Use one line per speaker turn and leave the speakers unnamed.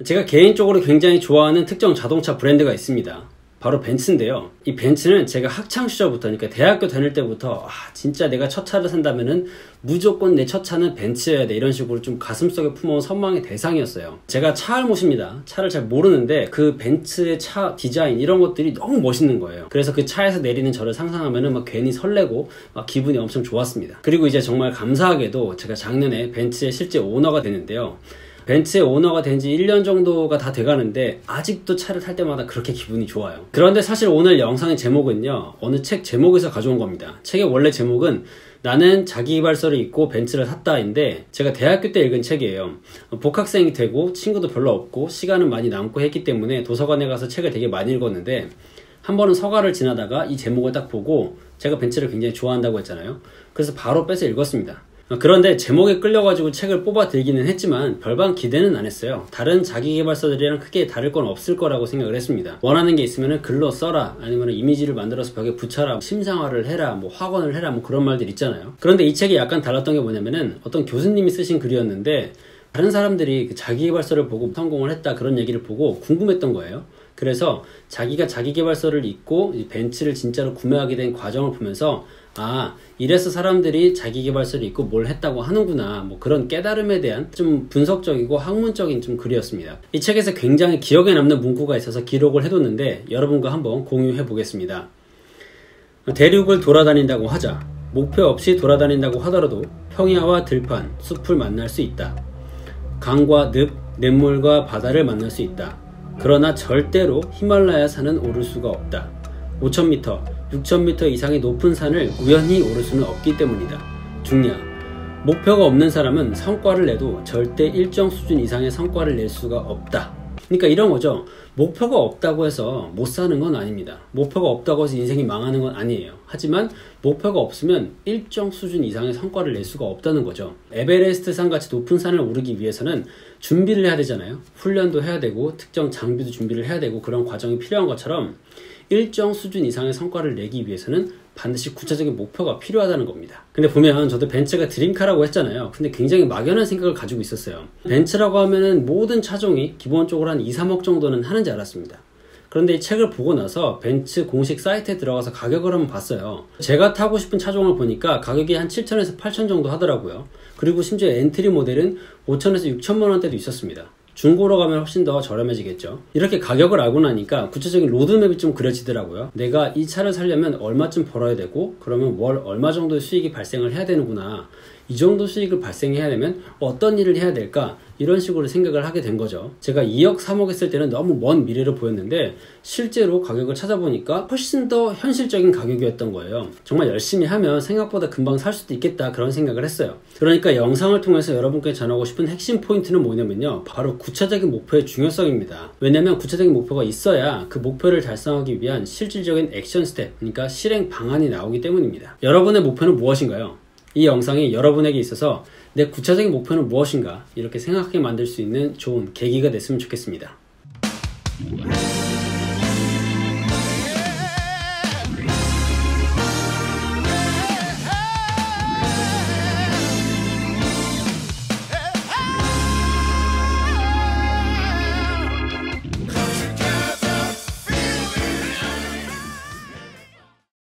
제가 개인적으로 굉장히 좋아하는 특정 자동차 브랜드가 있습니다. 바로 벤츠인데요. 이 벤츠는 제가 학창 시절부터, 그러니까 대학교 다닐 때부터 진짜 내가 첫 차를 산다면은 무조건 내 첫 차는 벤츠여야 돼, 이런 식으로 좀 가슴속에 품어온 선망의 대상이었어요. 제가 차알못입니다. 차를 잘 모르는데 그 벤츠의 차 디자인 이런 것들이 너무 멋있는 거예요. 그래서 그 차에서 내리는 저를 상상하면은 막 괜히 설레고 막 기분이 엄청 좋았습니다. 그리고 이제 정말 감사하게도 제가 작년에 벤츠의 실제 오너가 됐는데요. 벤츠의 오너가 된 지 1년 정도가 다 돼가는데 아직도 차를 탈 때마다 그렇게 기분이 좋아요. 그런데 사실 오늘 영상의 제목은요, 어느 책 제목에서 가져온 겁니다. 책의 원래 제목은 나는 자기계발서를 읽고 벤츠를 샀다인데, 제가 대학교 때 읽은 책이에요. 복학생이 되고 친구도 별로 없고 시간은 많이 남고 했기 때문에 도서관에 가서 책을 되게 많이 읽었는데, 한 번은 서가를 지나다가 이 제목을 딱 보고, 제가 벤츠를 굉장히 좋아한다고 했잖아요. 그래서 바로 빼서 읽었습니다. 그런데 제목에 끌려가지고 책을 뽑아 들기는 했지만 별반 기대는 안 했어요. 다른 자기계발서들이랑 크게 다를 건 없을 거라고 생각을 했습니다. 원하는 게 있으면 글로 써라, 아니면 이미지를 만들어서 벽에 붙여라, 심상화를 해라, 뭐 확언을 해라, 뭐 그런 말들 있잖아요. 그런데 이 책이 약간 달랐던 게 뭐냐면은, 어떤 교수님이 쓰신 글이었는데 다른 사람들이 그 자기계발서를 보고 성공을 했다, 그런 얘기를 보고 궁금했던 거예요. 그래서 자기가 자기계발서를 읽고 벤츠를 진짜로 구매하게 된 과정을 보면서, 이래서 사람들이 자기계발서를 읽고 뭘 했다고 하는구나, 뭐 그런 깨달음에 대한 좀 분석적이고 학문적인 좀 글이었습니다. 이 책에서 굉장히 기억에 남는 문구가 있어서 기록을 해뒀는데 여러분과 한번 공유해 보겠습니다. 대륙을 돌아다닌다고 하자. 목표 없이 돌아다닌다고 하더라도 평야와 들판, 숲을 만날 수 있다. 강과 늪, 냇물과 바다를 만날 수 있다. 그러나 절대로 히말라야 산은 오를 수가 없다. 5,000m, 6,000m 이상의 높은 산을 우연히 오를 수는 없기 때문이다. 중량. 목표가 없는 사람은 성과를 내도 절대 일정 수준 이상의 성과를 낼 수가 없다. 그러니까 이런 거죠. 목표가 없다고 해서 못 사는 건 아닙니다. 목표가 없다고 해서 인생이 망하는 건 아니에요. 하지만 목표가 없으면 일정 수준 이상의 성과를 낼 수가 없다는 거죠. 에베레스트 산 같이 높은 산을 오르기 위해서는 준비를 해야 되잖아요. 훈련도 해야 되고 특정 장비도 준비를 해야 되고, 그런 과정이 필요한 것처럼 일정 수준 이상의 성과를 내기 위해서는 반드시 구체적인 목표가 필요하다는 겁니다. 근데 보면 저도 벤츠가 드림카라고 했잖아요. 근데 굉장히 막연한 생각을 가지고 있었어요. 벤츠라고 하면은 모든 차종이 기본적으로 한 2, 3억 정도는 하는지 알았습니다. 그런데 이 책을 보고 나서 벤츠 공식 사이트에 들어가서 가격을 한번 봤어요. 제가 타고 싶은 차종을 보니까 가격이 한 7,000에서 8,000 정도 하더라고요. 그리고 심지어 엔트리 모델은 5,000에서 6,000만 원대도 있었습니다. 중고로 가면 훨씬 더 저렴해지겠죠. 이렇게 가격을 알고 나니까 구체적인 로드맵이 좀 그려지더라고요. 내가 이 차를 사려면 얼마쯤 벌어야 되고, 그러면 월 얼마 정도의 수익이 발생을 해야 되는구나, 이 정도 수익을 발생해야 되면 어떤 일을 해야 될까, 이런 식으로 생각을 하게 된 거죠. 제가 2억 3억 했을 때는 너무 먼 미래로 보였는데 실제로 가격을 찾아보니까 훨씬 더 현실적인 가격이었던 거예요. 정말 열심히 하면 생각보다 금방 살 수도 있겠다, 그런 생각을 했어요. 그러니까 영상을 통해서 여러분께 전하고 싶은 핵심 포인트는 뭐냐면요, 바로 구체적인 목표의 중요성입니다. 왜냐면 구체적인 목표가 있어야 그 목표를 달성하기 위한 실질적인 액션 스텝, 그러니까 실행 방안이 나오기 때문입니다. 여러분의 목표는 무엇인가요? 이 영상이 여러분에게 있어서 내 구체적인 목표는 무엇인가, 이렇게 생각하게 만들 수 있는 좋은 계기가 됐으면 좋겠습니다.